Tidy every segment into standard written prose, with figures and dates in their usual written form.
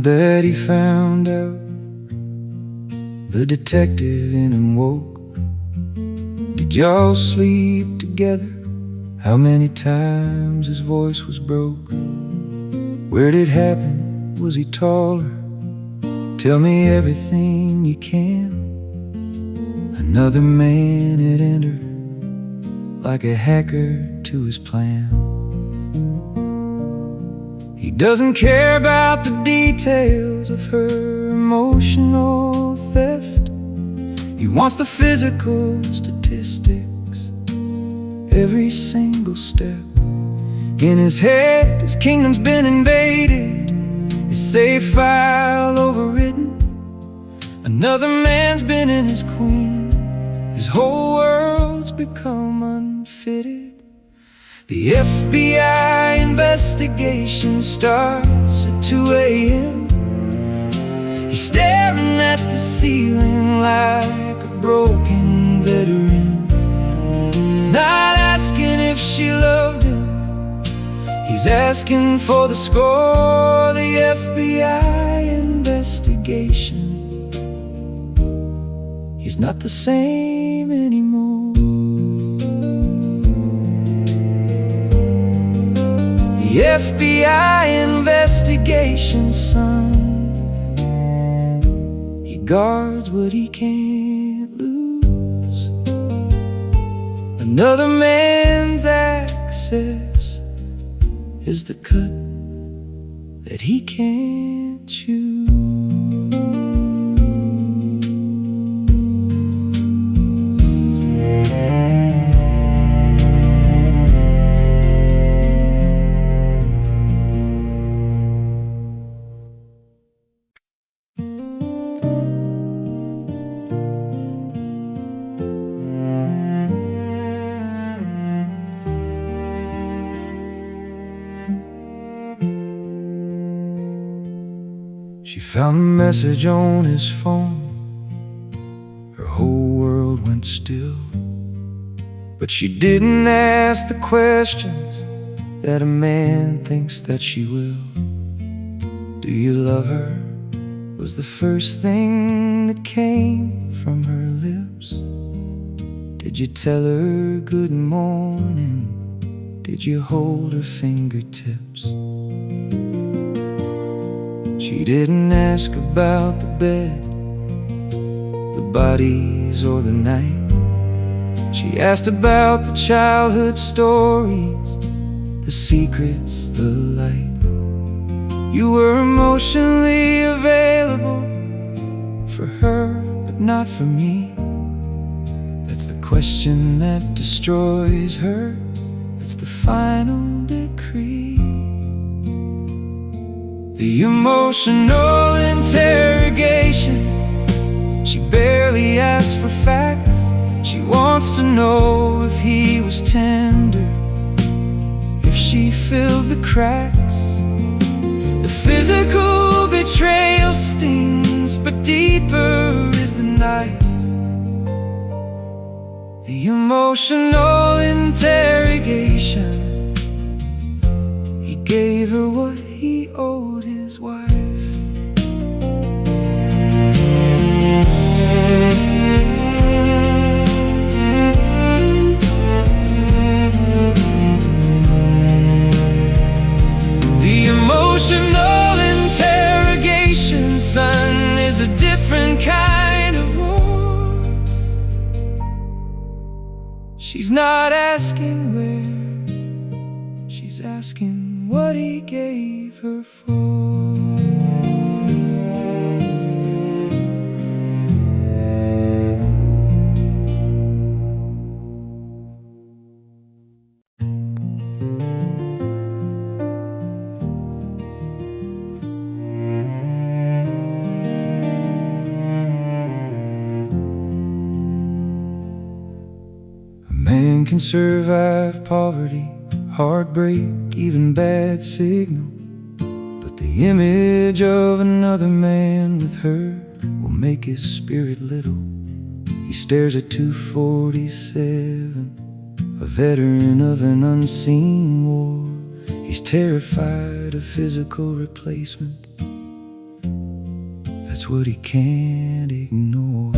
that he found out. The detective in him woke. Did y'all sleep together? How many times his voice was broke? Where did it happen? Was he taller? Tell me everything you can. Another man had entered like a hacker to his plan. He doesn't care about the details of her emotional theft. He wants the physical statistics, every single step. In his head, his kingdom's been invaded, his save file overridden. Another man's been in his queen, his whole world's become unfitted. The FBI investigation starts at 2 a.m. He's staring at the ceiling like a broken veteran, not asking if she loved him. He's asking for the score. The FBI investigation. He's not the same anymore. The FBI investigation, son. He guards what he can't lose. Another man's access is the cut that he can't choose. She found a message on his phone. Her whole world went still. But she didn't ask the questions that a man thinks that she will. Do you love her? Was the first thing that came from her lips. Did you tell her good morning? Did you hold her fingertips? She didn't ask about the bed, the bodies or the night. She asked about the childhood stories, the secrets, the light. You were emotionally available for her, but not for me. That's the question that destroys her. That's the final decree. The emotional interrogation. She barely asks for facts. She wants to know if he was tender, if she filled the cracks. The physical betrayal stings, but deeper is the knife. The emotional interrogation. He gave her what he owed his wife. The emotional interrogation, son, is a different kind of war. She's not asking where, she's asking what he gave her for. A man can survive poverty, heartbreak, even bad signal, but the image of another man with her will make his spirit little. He stares at 247, a veteran of an unseen war. He's terrified of physical replacement. that's what he can't ignore.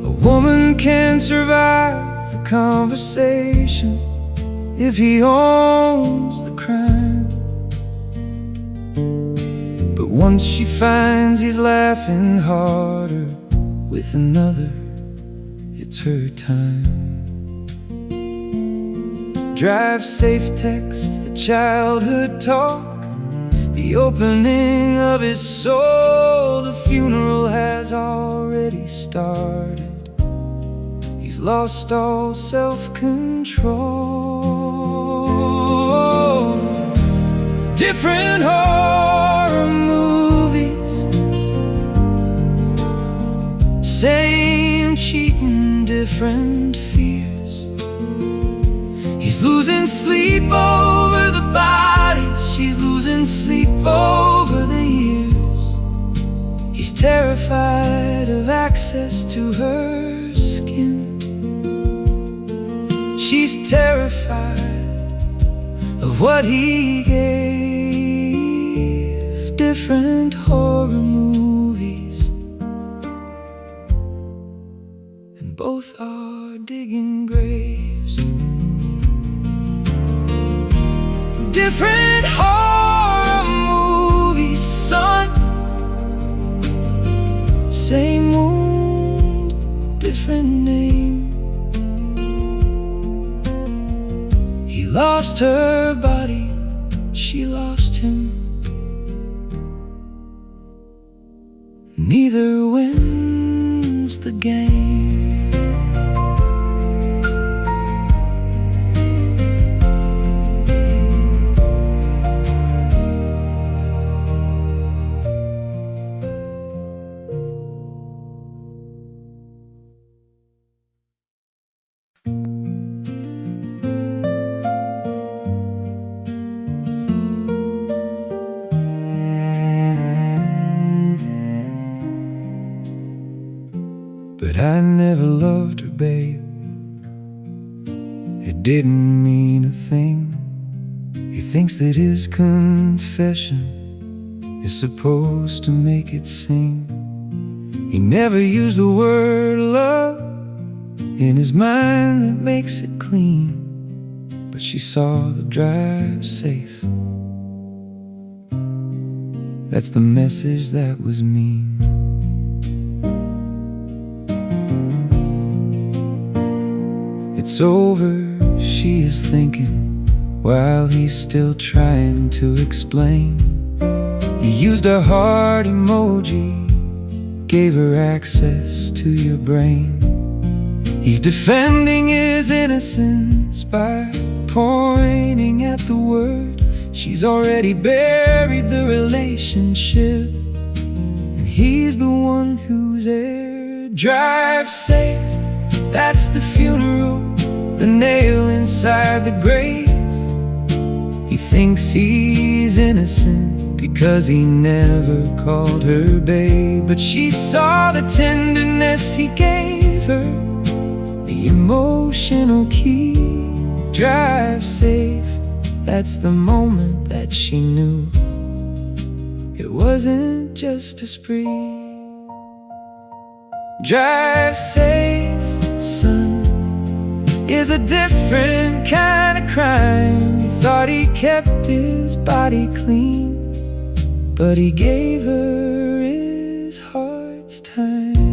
A woman can survive the conversation if he owns the crime, but once she finds he's laughing harder with another, it's her time. Drive safe texts, the childhood talk, the opening of his soul. The funeral has already started. He's lost all self-control. Different horror movies, same cheating, different fears. He's losing sleep over the bodies, she's losing sleep over the years. He's terrified of access to her skin. She's terrified of what he gave. Different horror movies, and both are digging graves. Different horror movies, son. Same wound, different name. He lost her body, she lost him. Neither wins the game. But I never loved her, babe. It didn't mean a thing. He thinks that his confession is supposed to make it sing. He never used the word love in his mind that makes it clean. But she saw the drive safe. That's the message that was mean. It's over, she is thinking, while he's still trying to explain. You used a heart emoji, gave her access to your brain. He's defending his innocence by pointing at the word. She's already buried the relationship, and he's the one who's there. Drive safe, that's the funeral, the nail inside the grave. He thinks he's innocent because he never called her babe. But she saw the tenderness he gave her, the emotional key. Drive safe, that's the moment that she knew it wasn't just a spree. Drive safe, son, is a different kind of crime. He thought he kept his body clean, but he gave her his heart's time.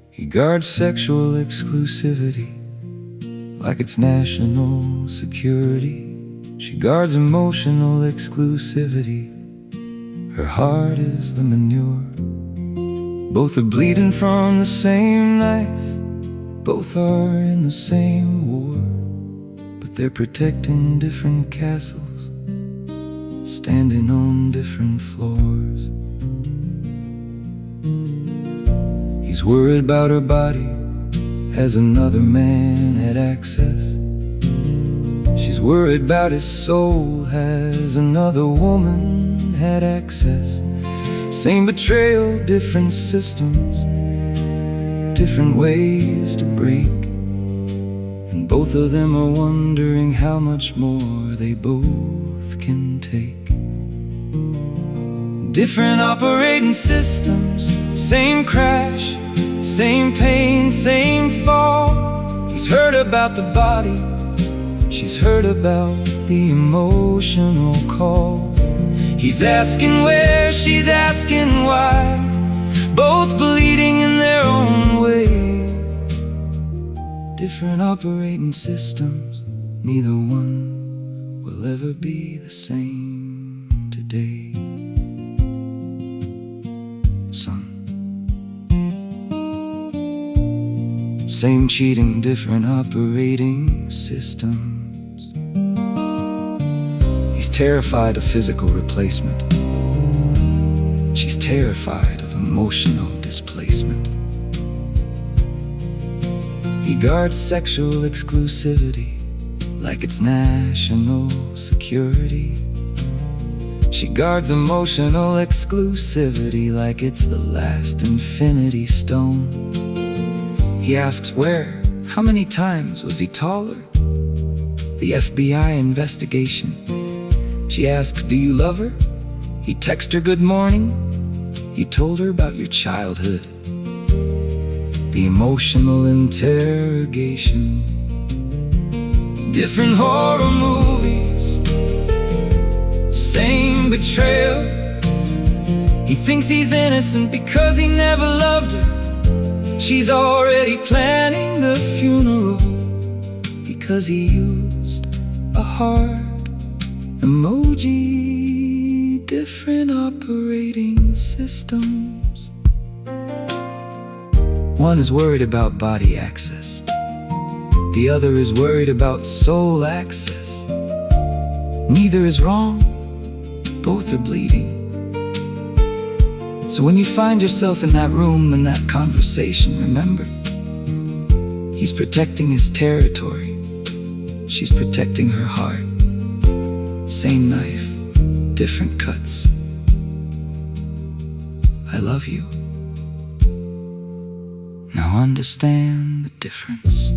He guards sexual exclusivity like it's national security. She guards emotional exclusivity. Her heart is the manure. Both are bleeding from the same knife. Both are in the same war, but they're protecting different castles. standing on different floors. He's worried about her body, has another man had access. She's worried about his soul, has another woman had access. Same betrayal, different systems, different ways to break. And both of them are wondering how much more they both can take. Different operating systems, same crash, same pain, same fall. He's heard about the body, she's heard about the emotional call. He's asking where, she's asking why, both bleeding in their own way. Different operating systems, neither one will ever be the same today. Son. Same cheating, different operating systems. He's terrified of physical replacement. She's terrified of emotional displacement. He guards sexual exclusivity like it's national security. She guards emotional exclusivity like it's the last infinity stone. He asks where, how many times was he taller? The FBI investigation. She asks, do you love her? He texts her good morning. He told her about your childhood. The emotional interrogation. Different horror movies, same betrayal. He thinks he's innocent because he never loved her. She's already planning the funeral because he used a heart emoji. Different operating systems. One is worried about body access, the other is worried about soul access. Neither is wrong, both are bleeding. So when you find yourself in that room, in that conversation, remember, he's protecting his territory, she's protecting her heart. Same knife, different cuts. I love you. Now understand the difference.